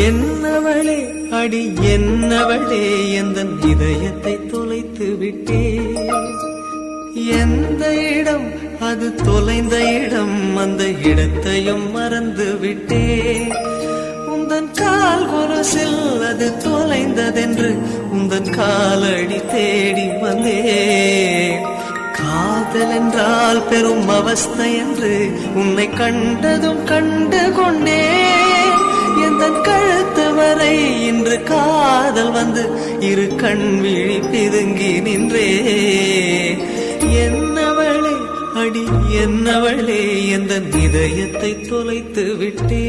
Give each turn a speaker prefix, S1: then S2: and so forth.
S1: என்னவளே அடி என்னவளே எந்தன் இதயத்தை தொலைத்து விட்டே. எந்த இடம் அது தொலைந்த இடம், அந்த இடத்தையும் மறந்து விட்டே. உந்தன் கால் கொலுசில் அது தொலைந்ததென்று உந்தன் காலடி தேடி வந்தே. காதல் என்றால் பெரும் அவஸ்தை என்று உன்னை கண்டதும் கண்டு கொண்டே. எந்தன் கழுத்து வரை இன்று காதல் வந்து இரு கண் விழி பிதுங்கி நின்றே. என்னவளே அடி என்னவளே எந்தன் இதயத்தை தொலைத்து விட்டே.